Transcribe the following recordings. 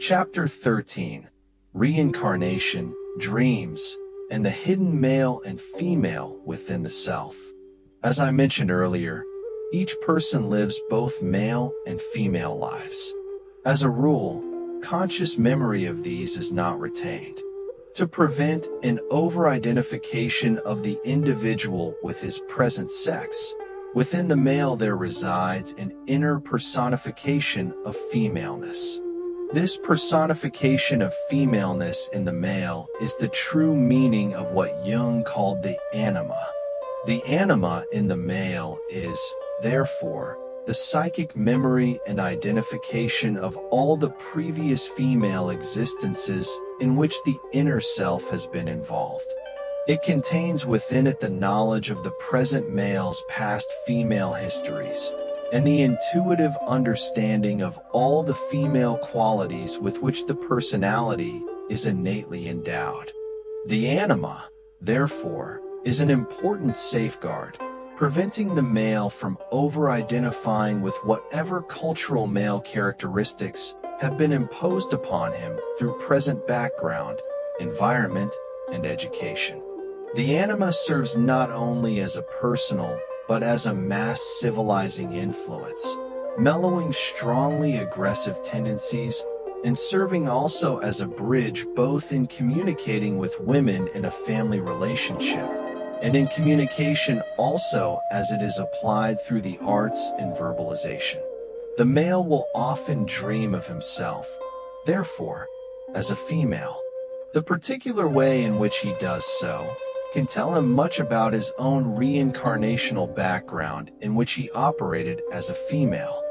Chapter 13: Reincarnation, Dreams, and the Hidden Male and Female Within the Self. As I mentioned earlier, each person lives both male and female lives. As a rule, conscious memory of these is not retained. To prevent an overidentification of the individual with his present sex, within the male there resides an inner personification of femaleness. This personification of femaleness in the male is the true meaning of what Jung called the anima. The anima in the male is, therefore, the psychic memory and identification of all the previous female existences in which the inner self has been involved. It contains within it the knowledge of the present male's past female histories, and the intuitive understanding of all the female qualities with which the personality is innately endowed. The anima, therefore, is an important safeguard, preventing the male from over-identifying with whatever cultural male characteristics have been imposed upon him through present background, environment, and education. The anima serves not only as a personal, but as a mass civilizing influence, mellowing strongly aggressive tendencies and serving also as a bridge both in communicating with women in a family relationship and in communication also as it is applied through the arts and verbalization. The male will often dream of himself, therefore, as a female. The particular way in which he does so can tell him much about his own reincarnational background in which he operated as a female.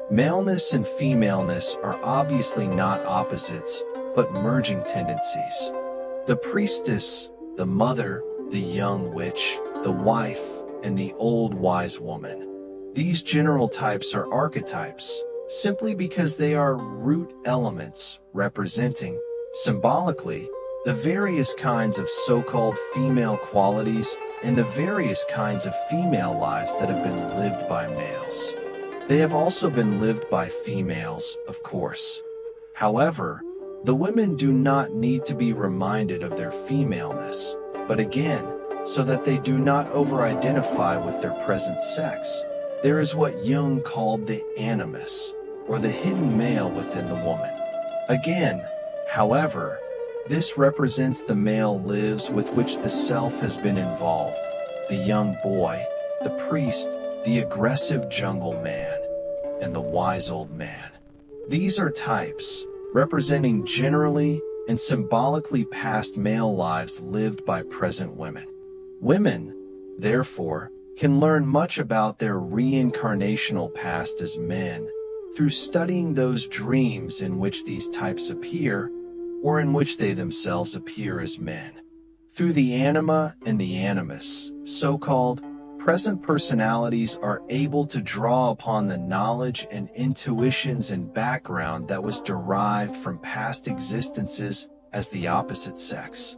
Maleness and femaleness are obviously not opposites, but merging tendencies. The priestess, the mother, the young witch, the wife, and the old wise woman. These general types are archetypes, simply because they are root elements representing, symbolically, the various kinds of so-called female qualities and the various kinds of female lives that have been lived by males. They have also been lived by females, of course. However, the women do not need to be reminded of their femaleness, but again, so that they do not over-identify with their present sex, there is what Jung called the animus, or the hidden male within the woman. Again, however, this represents the male lives with which the self has been involved, the young boy, the priest, the aggressive jungle man, and the wise old man. These are types, representing generally and symbolically past male lives lived by present women. Women, therefore, can learn much about their reincarnational past as men through studying those dreams in which these types appear, or in which they themselves appear as men. Through the anima and the animus, so-called, present personalities are able to draw upon the knowledge and intuitions and background that was derived from past existences as the opposite sex.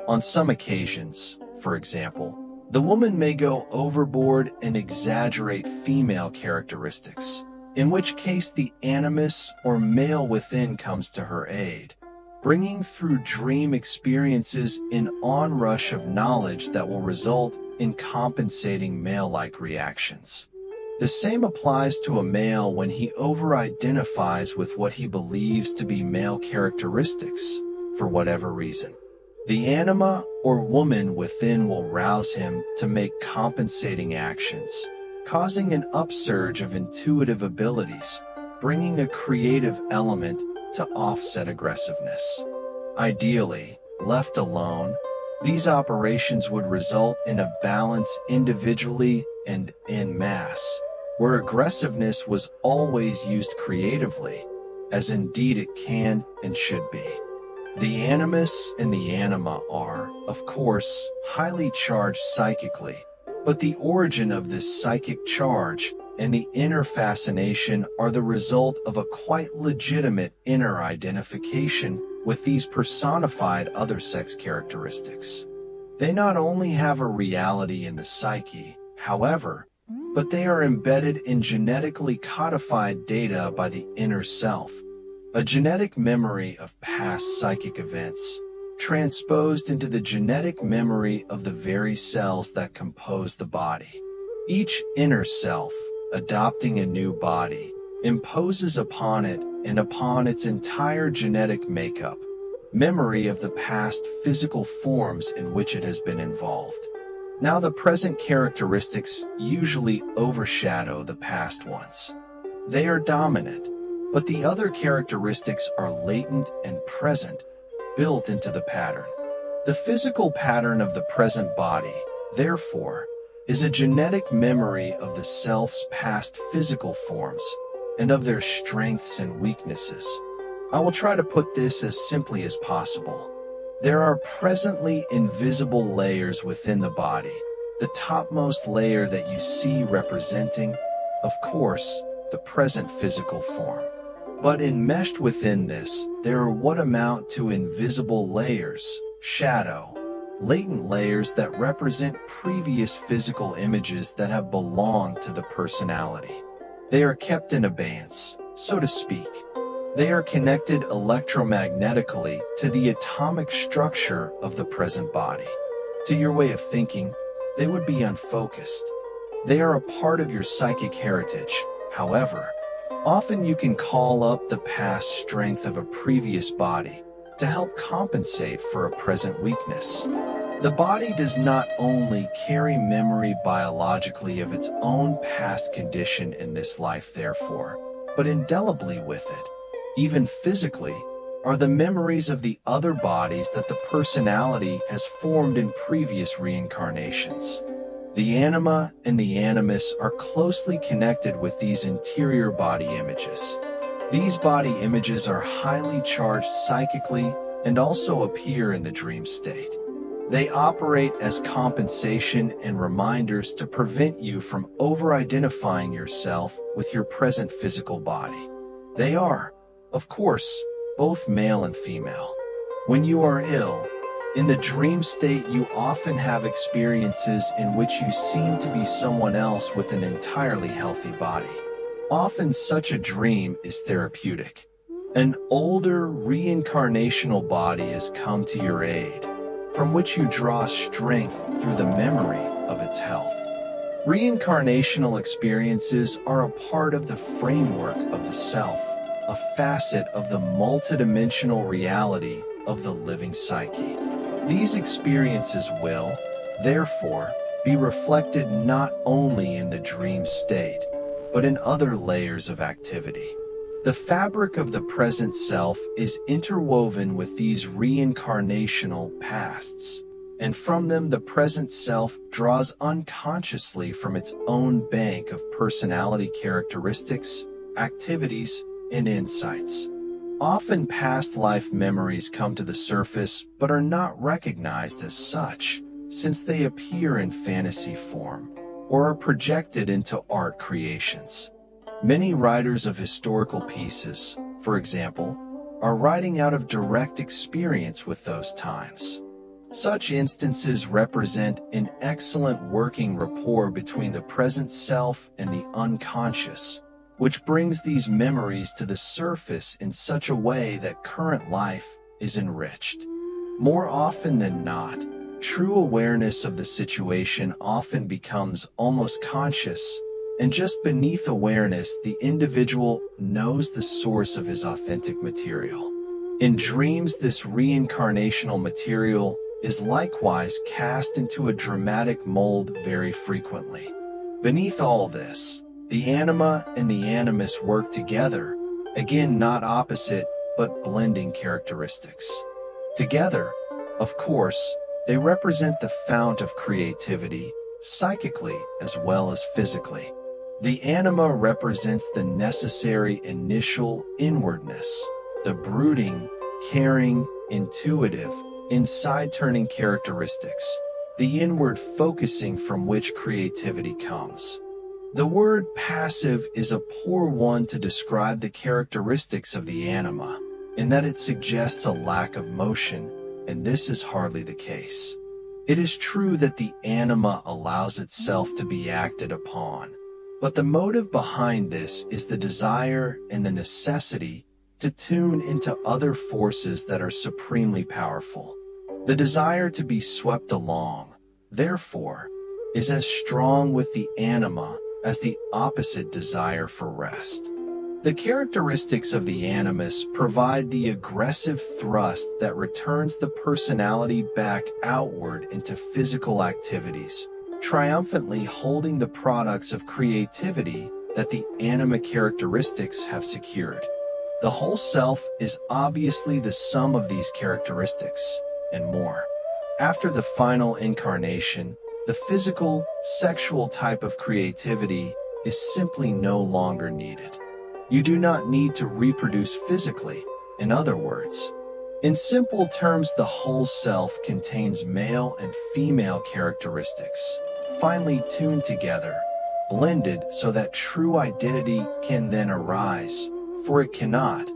On some occasions, for example, the woman may go overboard and exaggerate female characteristics, in which case the animus or male within comes to her aid, bringing through dream experiences an onrush of knowledge that will result in compensating male-like reactions. The same applies to a male when he over-identifies with what he believes to be male characteristics, for whatever reason. The anima or woman within will rouse him to make compensating actions, causing an upsurge of intuitive abilities, bringing a creative element to offset aggressiveness. Ideally, left alone, these operations would result in a balance individually and en masse, where aggressiveness was always used creatively, as indeed it can and should be. The animus and the anima are, of course, highly charged psychically, but the origin of this psychic charge and the inner fascination are the result of a quite legitimate inner identification with these personified other sex characteristics. They not only have a reality in the psyche, however, but they are embedded in genetically codified data by the inner self, a genetic memory of past psychic events, transposed into the genetic memory of the very cells that compose the body. Each inner self, adopting a new body, imposes upon it and upon its entire genetic makeup, memory of the past physical forms in which it has been involved. Now, the present characteristics usually overshadow the past ones. They are dominant, but the other characteristics are latent and present, built into the pattern. The physical pattern of the present body, therefore, is a genetic memory of the self's past physical forms and of their strengths and weaknesses. I will try to put this as simply as possible. There are presently invisible layers within the body, the topmost layer that you see representing, of course, the present physical form. But enmeshed within this, there are what amount to invisible layers, shadow, latent layers that represent previous physical images that have belonged to the personality. They are kept in abeyance, so to speak. They are connected electromagnetically to the atomic structure of the present body. To your way of thinking, they would be unfocused. They are a part of your psychic heritage. However, often you can call up the past strength of a previous body to help compensate for a present weakness. The body does not only carry memory biologically of its own past condition in this life, therefore, but indelibly with it, even physically, are the memories of the other bodies that the personality has formed in previous reincarnations. The anima and the animus are closely connected with these interior body images. These body images are highly charged psychically and also appear in the dream state. They operate as compensation and reminders to prevent you from over-identifying yourself with your present physical body. They are, of course, both male and female. When you are ill, in the dream state you often have experiences in which you seem to be someone else with an entirely healthy body. Often such a dream is therapeutic. An older reincarnational body has come to your aid, from which you draw strength through the memory of its health. Reincarnational experiences are a part of the framework of the self, a facet of the multidimensional reality of the living psyche. These experiences will, therefore, be reflected not only in the dream state, but in other layers of activity. The fabric of the present self is interwoven with these reincarnational pasts, and from them the present self draws unconsciously from its own bank of personality characteristics, activities, and insights. Often past life memories come to the surface but are not recognized as such, since they appear in fantasy form or are projected into art creations. Many writers of historical pieces, for example, are writing out of direct experience with those times. Such instances represent an excellent working rapport between the present self and the unconscious, which brings these memories to the surface in such a way that current life is enriched. More often than not, true awareness of the situation often becomes almost conscious, and just beneath awareness, the individual knows the source of his authentic material. In dreams, this reincarnational material is likewise cast into a dramatic mold very frequently. Beneath all this, the anima and the animus work together, again not opposite, but blending characteristics. Together, of course, they represent the fount of creativity, psychically as well as physically. The anima represents the necessary initial inwardness, the brooding, caring, intuitive, inside-turning characteristics, the inward focusing from which creativity comes. The word passive is a poor one to describe the characteristics of the anima, in that it suggests a lack of motion, and this is hardly the case. It is true that the anima allows itself to be acted upon, but the motive behind this is the desire and the necessity to tune into other forces that are supremely powerful. The desire to be swept along, therefore, is as strong with the anima as the opposite desire for rest. The characteristics of the animus provide the aggressive thrust that returns the personality back outward into physical activities, triumphantly holding the products of creativity that the anima characteristics have secured. The whole self is obviously the sum of these characteristics, and more. After the final incarnation, the physical, sexual type of creativity is simply no longer needed. You do not need to reproduce physically, in other words. In simple terms, the whole self contains male and female characteristics, finely tuned together, blended so that true identity can then arise, for it cannot,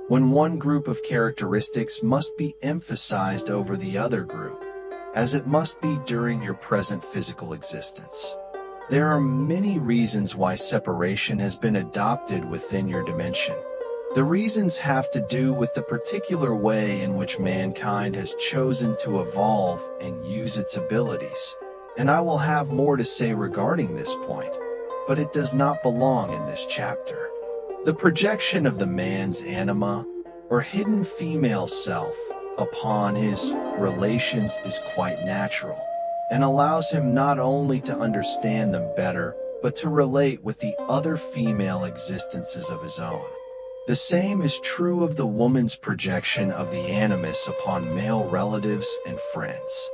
when one group of characteristics must be emphasized over the other group, as it must be during your present physical existence. There are many reasons why separation has been adopted within your dimension. The reasons have to do with the particular way in which mankind has chosen to evolve and use its abilities, and I will have more to say regarding this point, but it does not belong in this chapter. The projection of the man's anima, or hidden female self, upon his relations is quite natural, and allows him not only to understand them better, but to relate with the other female existences of his own. The same is true of the woman's projection of the animus upon male relatives and friends.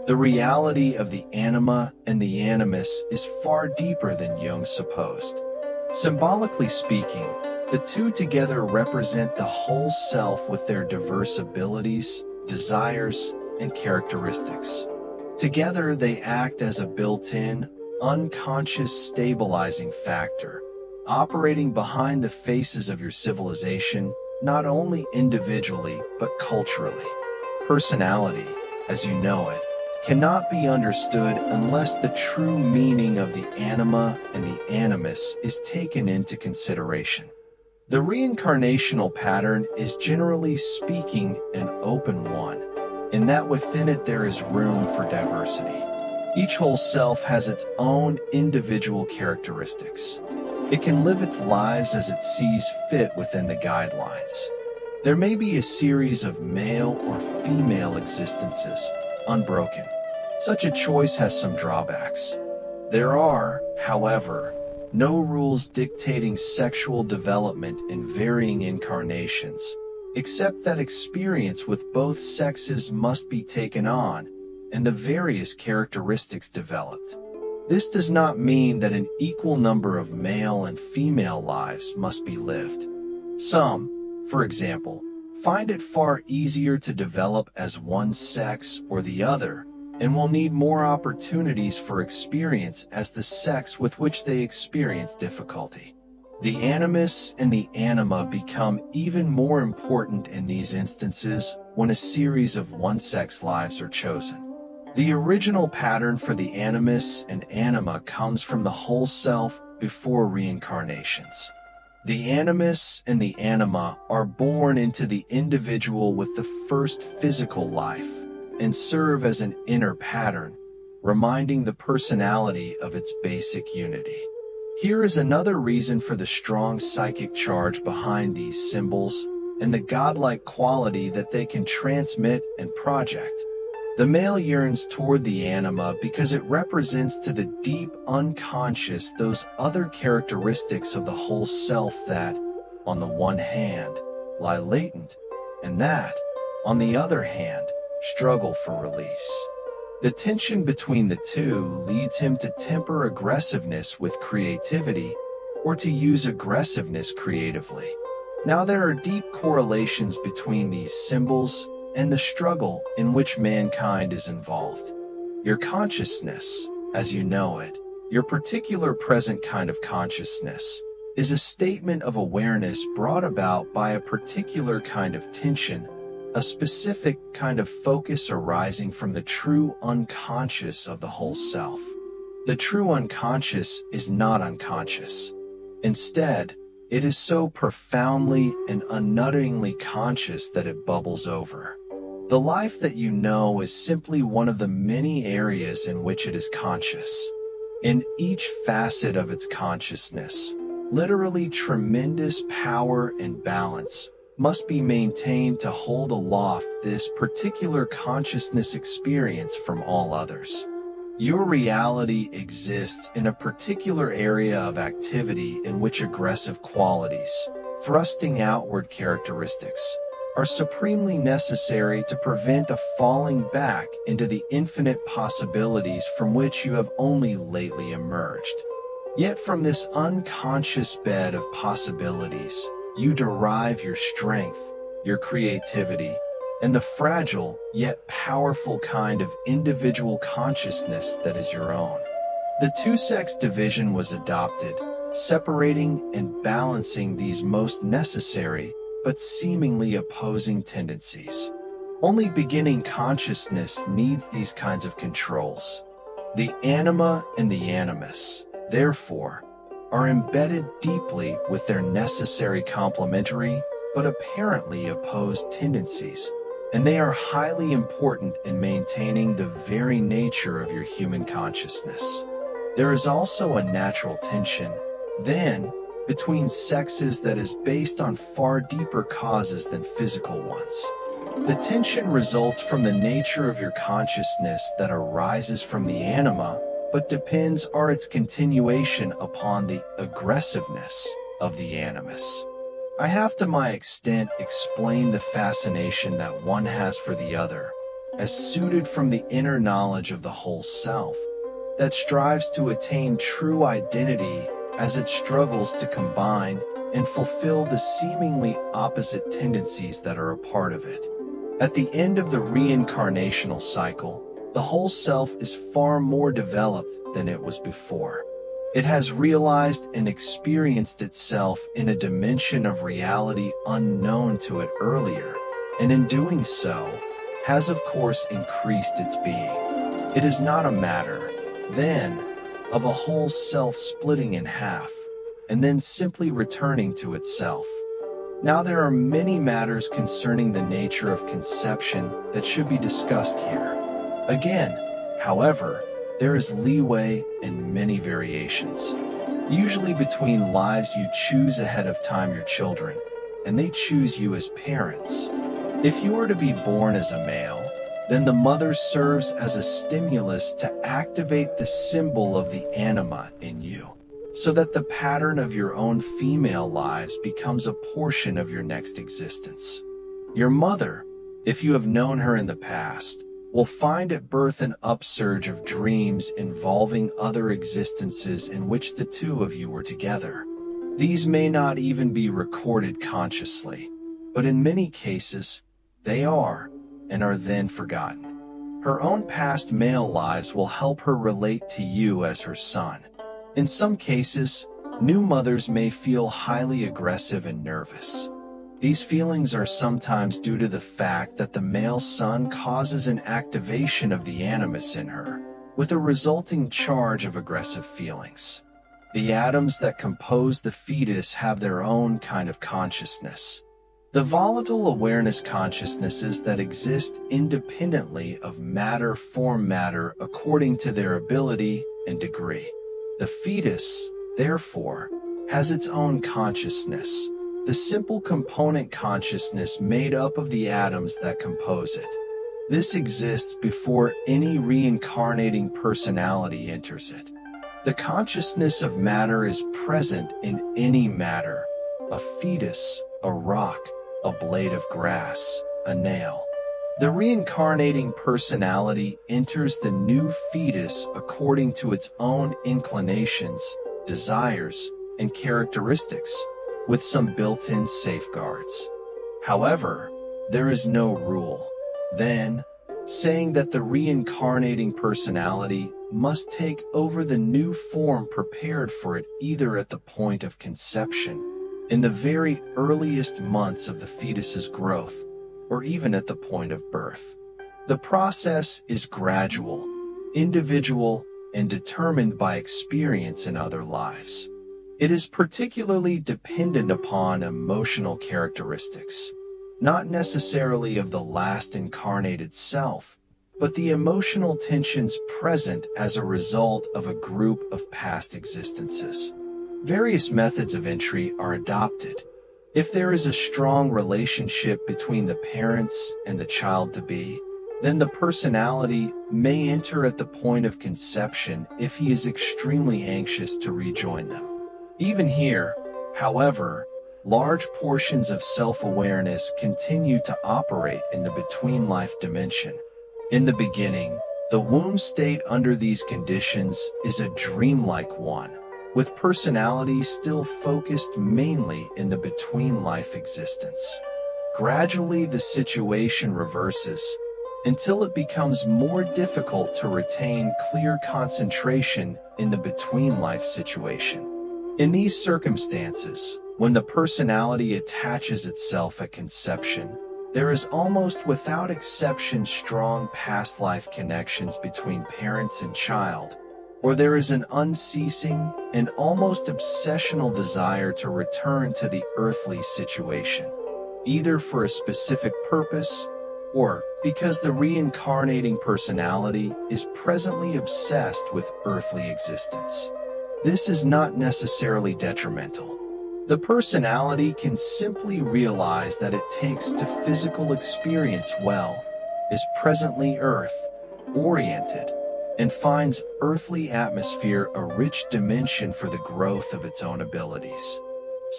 The reality of the anima and the animus is far deeper than Jung supposed. Symbolically speaking, the two together represent the whole self with their diverse abilities, desires, and characteristics. Together, they act as a built-in, unconscious stabilizing factor, operating behind the faces of your civilization, not only individually, but culturally. Personality, as you know it, cannot be understood unless the true meaning of the anima and the animus is taken into consideration. The reincarnational pattern is generally speaking an open one, in that within it there is room for diversity. Each whole self has its own individual characteristics. It can live its lives as it sees fit within the guidelines. There may be a series of male or female existences, unbroken. Such a choice has some drawbacks. There are, however, no rules dictating sexual development in varying incarnations, except that experience with both sexes must be taken on, and the various characteristics developed. This does not mean that an equal number of male and female lives must be lived. Some, for example, find it far easier to develop as one sex or the other, and will need more opportunities for experience as the sex with which they experience difficulty. The animus and the anima become even more important in these instances when a series of one-sex lives are chosen. The original pattern for the animus and anima comes from the whole self before reincarnations. The animus and the anima are born into the individual with the first physical life and serve as an inner pattern, reminding the personality of its basic unity. Here is another reason for the strong psychic charge behind these symbols and the godlike quality that they can transmit and project. The male yearns toward the anima because it represents to the deep unconscious those other characteristics of the whole self that, on the one hand, lie latent, and that, on the other hand, struggle for release. The tension between the two leads him to temper aggressiveness with creativity, or to use aggressiveness creatively. Now there are deep correlations between these symbols and the struggle in which mankind is involved. Your consciousness, as you know it, your particular present kind of consciousness, is a statement of awareness brought about by a particular kind of tension, a specific kind of focus arising from the true unconscious of the whole self. The true unconscious is not unconscious. Instead, It is so profoundly and unutteringly conscious that it bubbles over. The life that you know is simply one of the many areas in which it is conscious. In each facet of its consciousness, literally tremendous power and balance must be maintained to hold aloft this particular consciousness experience from all others. Your reality exists in a particular area of activity in which aggressive qualities, thrusting outward characteristics, are supremely necessary to prevent a falling back into the infinite possibilities from which you have only lately emerged. Yet from this unconscious bed of possibilities, you derive your strength, your creativity, and the fragile yet powerful kind of individual consciousness that is your own. The two-sex division was adopted, separating and balancing these most necessary but seemingly opposing tendencies. Only beginning consciousness needs these kinds of controls. The Anima and the Animus, therefore, are embedded deeply with their necessary complementary but apparently opposed tendencies, and they are highly important in maintaining the very nature of your human consciousness. There is also a natural tension, then, between sexes that is based on far deeper causes than physical ones. The tension results from the nature of your consciousness that arises from the anima, but depends on its continuation upon the aggressiveness of the animus. I have to my extent explained the fascination that one has for the other, as suited from the inner knowledge of the whole self, that strives to attain true identity as it struggles to combine and fulfill the seemingly opposite tendencies that are a part of it. At the end of the reincarnational cycle, the whole self is far more developed than it was before. It has realized and experienced itself in a dimension of reality unknown to it earlier, and in doing so, has of course increased its being. It is not a matter, then, of a whole self splitting in half, and then simply returning to itself. Now there are many matters concerning the nature of conception that should be discussed here. Again, however, there is leeway and many variations. Usually between lives you choose ahead of time your children, and they choose you as parents. If you are to be born as a male, then the mother serves as a stimulus to activate the symbol of the anima in you, so that the pattern of your own female lives becomes a portion of your next existence. Your mother, if you have known her in the past, will find at birth an upsurge of dreams involving other existences in which the two of you were together. These may not even be recorded consciously, but in many cases, they are, and are then forgotten. Her own past male lives will help her relate to you as her son. In some cases, new mothers may feel highly aggressive and nervous. These feelings are sometimes due to the fact that the male son causes an activation of the animus in her, with a resulting charge of aggressive feelings. The atoms that compose the fetus have their own kind of consciousness. The volatile awareness consciousnesses that exist independently of matter form matter according to their ability and degree. The fetus, therefore, has its own consciousness, the simple component consciousness made up of the atoms that compose it. This exists before any reincarnating personality enters it. The consciousness of matter is present in any matter, a fetus, a rock, a blade of grass, a nail. The reincarnating personality enters the new fetus according to its own inclinations, desires, and characteristics, with some built-in safeguards. However, there is no rule, then, saying that the reincarnating personality must take over the new form prepared for it either at the point of conception, in the very earliest months of the fetus's growth, or even at the point of birth. The process is gradual, individual, and determined by experience in other lives. It is particularly dependent upon emotional characteristics, not necessarily of the last incarnated self, but the emotional tensions present as a result of a group of past existences. Various methods of entry are adopted. If there is a strong relationship between the parents and the child-to-be, then the personality may enter at the point of conception if he is extremely anxious to rejoin them. Even here, however, large portions of self-awareness continue to operate in the between-life dimension. In the beginning, the womb state under these conditions is a dreamlike one, with personality still focused mainly in the between-life existence. Gradually, the situation reverses until it becomes more difficult to retain clear concentration in the between-life situation. In these circumstances, when the personality attaches itself at conception, there is almost without exception strong past life connections between parents and child, or there is an unceasing and almost obsessional desire to return to the earthly situation, either for a specific purpose or because the reincarnating personality is presently obsessed with earthly existence. This is not necessarily detrimental. The personality can simply realize that it takes to physical experience well, is presently earth-oriented, and finds earthly atmosphere a rich dimension for the growth of its own abilities.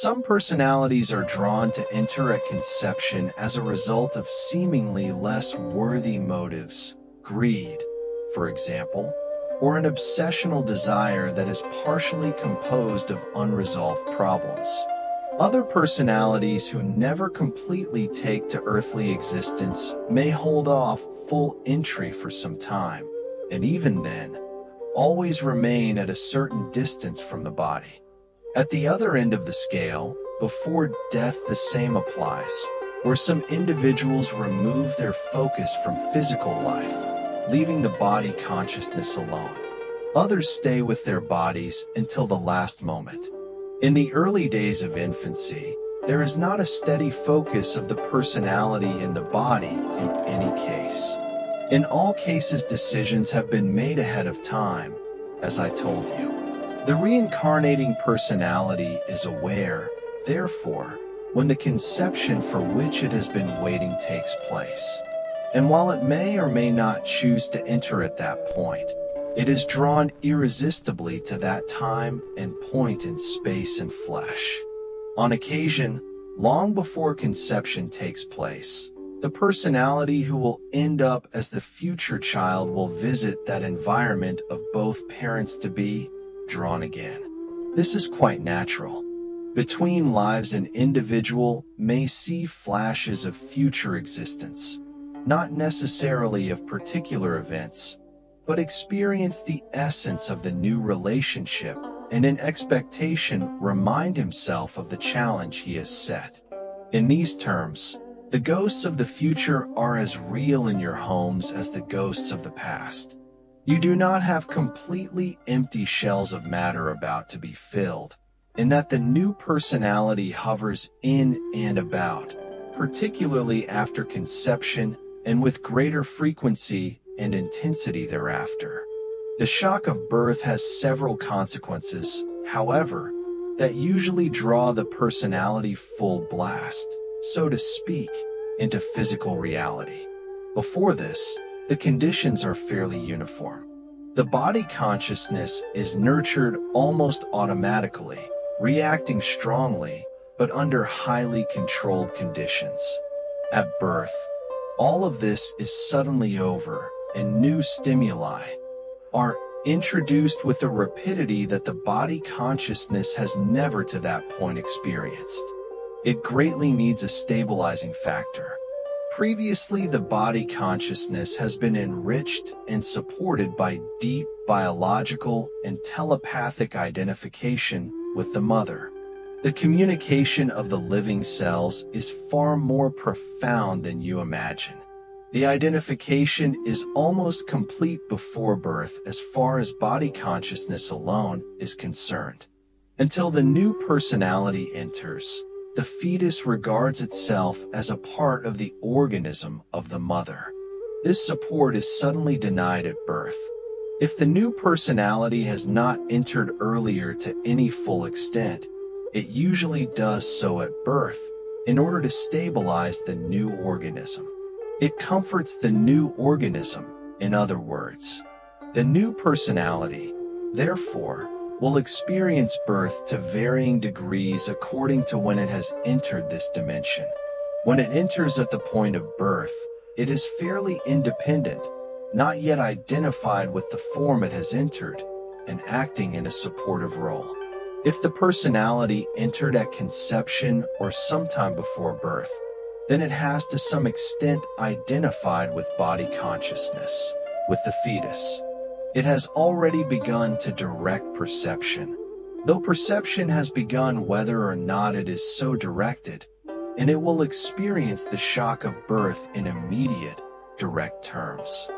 Some personalities are drawn to enter at conception as a result of seemingly less worthy motives, greed, for example, or an obsessional desire that is partially composed of unresolved problems. Other personalities who never completely take to earthly existence may hold off full entry for some time, and even then, always remain at a certain distance from the body. At the other end of the scale, before death, the same applies, where some individuals remove their focus from physical life, leaving the body consciousness alone. Others stay with their bodies until the last moment. In the early days of infancy, there is not a steady focus of the personality in the body in any case. In all cases, decisions have been made ahead of time, as I told you. The reincarnating personality is aware, therefore, when the conception for which it has been waiting takes place. And while it may or may not choose to enter at that point, it is drawn irresistibly to that time and point in space and flesh. On occasion, long before conception takes place, the personality who will end up as the future child will visit that environment of both parents-to-be, drawn again. This is quite natural. Between lives, an individual may see flashes of future existence, not necessarily of particular events, but experience the essence of the new relationship and in expectation remind himself of the challenge he has set. In these terms, the ghosts of the future are as real in your homes as the ghosts of the past. You do not have completely empty shells of matter about to be filled, in that the new personality hovers in and about, particularly after conception and with greater frequency and intensity thereafter. The shock of birth has several consequences, however, that usually draw the personality full blast, so to speak, into physical reality. Before this, the conditions are fairly uniform. The body consciousness is nurtured almost automatically, reacting strongly, but under highly controlled conditions. At birth, all of this is suddenly over, and new stimuli are introduced with a rapidity that the body consciousness has never to that point experienced. It greatly needs a stabilizing factor. Previously, the body consciousness has been enriched and supported by deep biological and telepathic identification with the mother. The communication of the living cells is far more profound than you imagine. The identification is almost complete before birth as far as body consciousness alone is concerned. Until the new personality enters, the fetus regards itself as a part of the organism of the mother. This support is suddenly denied at birth. If the new personality has not entered earlier to any full extent, it usually does so at birth in order to stabilize the new organism. It comforts the new organism, in other words. The new personality, therefore, will experience birth to varying degrees according to when it has entered this dimension. When it enters at the point of birth, it is fairly independent, not yet identified with the form it has entered, and acting in a supportive role. If the personality entered at conception or sometime before birth, then it has to some extent identified with body consciousness, with the fetus. It has already begun to direct perception, though perception has begun whether or not it is so directed, and it will experience the shock of birth in immediate, direct terms.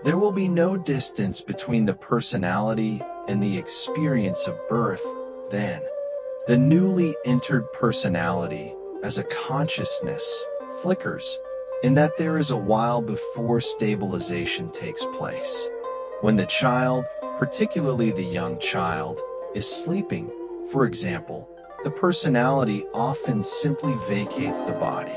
There will be no distance between the personality and the experience of birth then. The newly entered personality, as a consciousness, flickers, in that there is a while before stabilization takes place. When the child, particularly the young child, is sleeping, for example, the personality often simply vacates the body.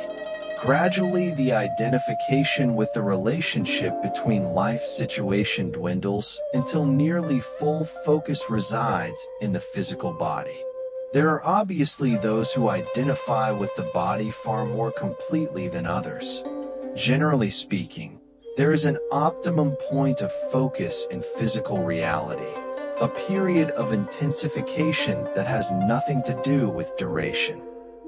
Gradually, the identification with the relationship between life situation dwindles until nearly full focus resides in the physical body. There are obviously those who identify with the body far more completely than others. Generally speaking, there is an optimum point of focus in physical reality, a period of intensification that has nothing to do with duration.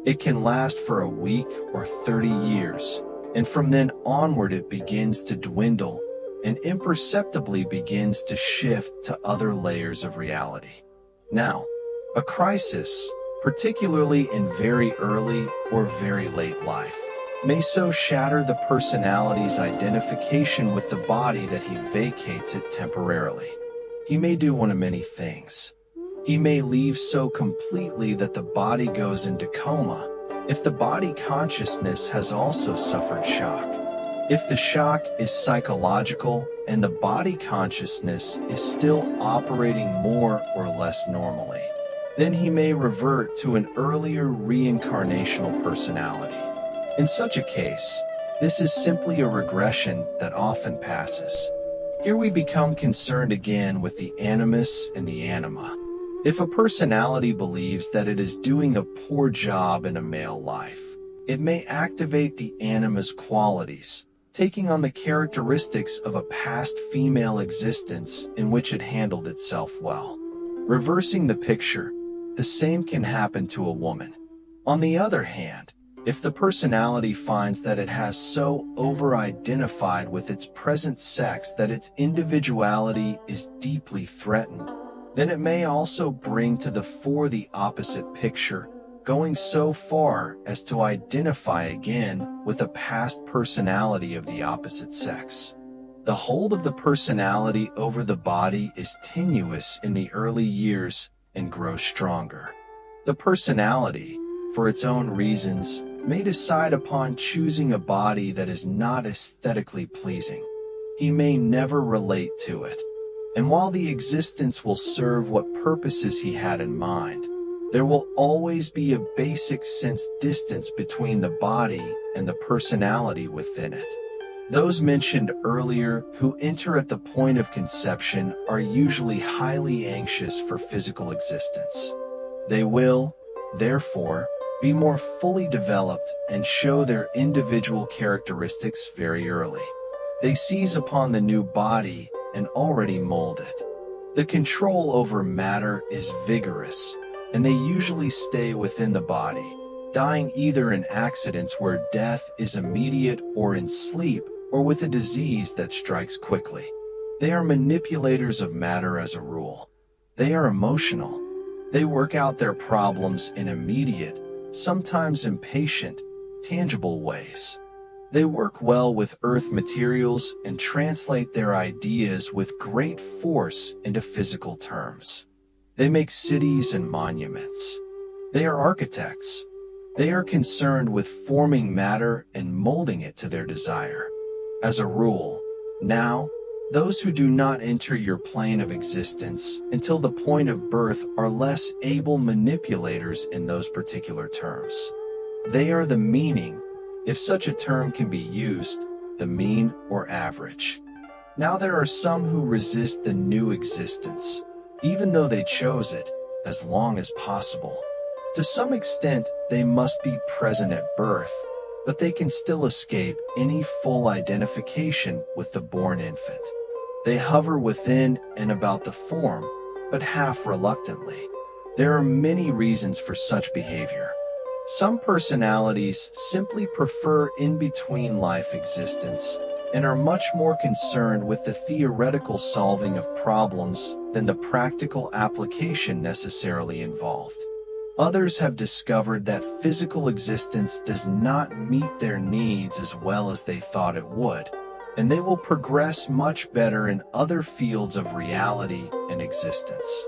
It can last for a week or 30 years, and from then onward it begins to dwindle and imperceptibly begins to shift to other layers of reality. Now, a crisis, particularly in very early or very late life, may so shatter the personality's identification with the body that he vacates it temporarily. He may do one of many things. He may leave so completely that the body goes into coma, if the body consciousness has also suffered shock. If the shock is psychological and the body consciousness is still operating more or less normally, then he may revert to an earlier reincarnational personality. In such a case, this is simply a regression that often passes. Here we become concerned again with the Animus and the Anima. If a personality believes that it is doing a poor job in a male life, it may activate the Animus qualities, taking on the characteristics of a past female existence in which it handled itself well. Reversing the picture, the same can happen to a woman. On the other hand, if the personality finds that it has so over-identified with its present sex that its individuality is deeply threatened, then it may also bring to the fore the opposite picture, going so far as to identify again with a past personality of the opposite sex. The hold of the personality over the body is tenuous in the early years and grows stronger. The personality, for its own reasons, may decide upon choosing a body that is not aesthetically pleasing. He may never relate to it. And while the existence will serve what purposes he had in mind, there will always be a basic sense distance between the body and the personality within it. Those mentioned earlier who enter at the point of conception are usually highly anxious for physical existence. They will, therefore, be more fully developed and show their individual characteristics very early. They seize upon the new body and already mold it. The control over matter is vigorous, and they usually stay within the body, dying either in accidents where death is immediate or in sleep or with a disease that strikes quickly. They are manipulators of matter as a rule. They are emotional. They work out their problems in immediate, sometimes impatient, tangible ways. They work well with earth materials and translate their ideas with great force into physical terms. They make cities and monuments. They are architects. They are concerned with forming matter and molding it to their desire. As a rule, now, those who do not enter your plane of existence until the point of birth are less able manipulators in those particular terms. They are the meaning, if such a term can be used, the mean or average. Now there are some who resist the new existence, even though they chose it, as long as possible. To some extent, they must be present at birth, but they can still escape any full identification with the born infant. They hover within and about the form, but half reluctantly. There are many reasons for such behavior. Some personalities simply prefer in-between life existence and are much more concerned with the theoretical solving of problems than the practical application necessarily involved. Others have discovered that physical existence does not meet their needs as well as they thought it would, and they will progress much better in other fields of reality and existence.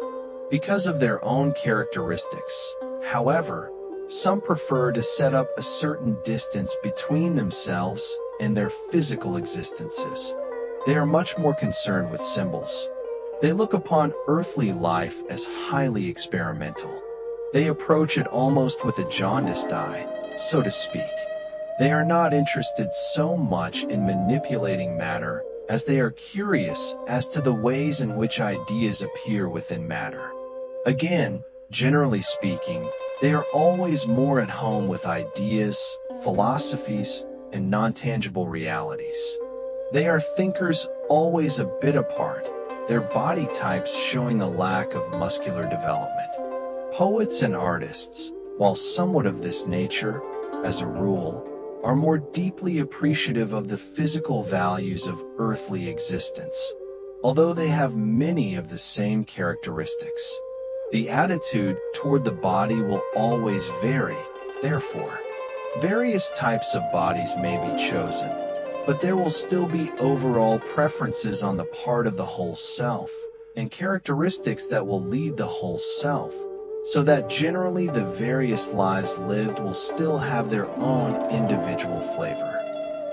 Because of their own characteristics, however, some prefer to set up a certain distance between themselves and their physical existences. They are much more concerned with symbols. They look upon earthly life as highly experimental. They approach it almost with a jaundiced eye, so to speak. They are not interested so much in manipulating matter as they are curious as to the ways in which ideas appear within matter. Again, generally speaking, they are always more at home with ideas, philosophies, and non-tangible realities. They are thinkers always a bit apart, their body types showing a lack of muscular development. Poets and artists, while somewhat of this nature, as a rule, are more deeply appreciative of the physical values of earthly existence, although they have many of the same characteristics. The attitude toward the body will always vary, therefore. Various types of bodies may be chosen, but there will still be overall preferences on the part of the whole self, and characteristics that will lead the whole self, so that generally the various lives lived will still have their own individual flavor.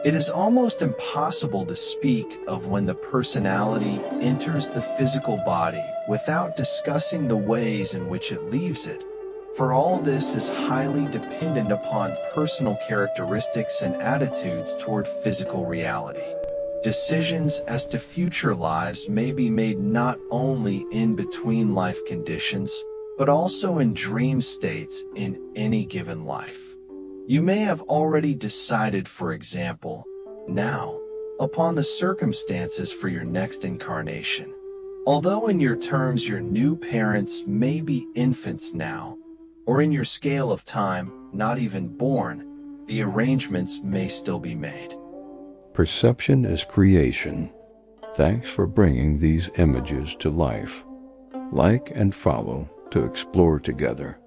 It is almost impossible to speak of when the personality enters the physical body without discussing the ways in which it leaves it, for all this is highly dependent upon personal characteristics and attitudes toward physical reality. Decisions as to future lives may be made not only in between life conditions, but also in dream states in any given life. You may have already decided, for example, now, upon the circumstances for your next incarnation. Although in your terms your new parents may be infants now, or in your scale of time, not even born, the arrangements may still be made. Perception is creation. Thanks for bringing these images to life. Like and follow to explore together.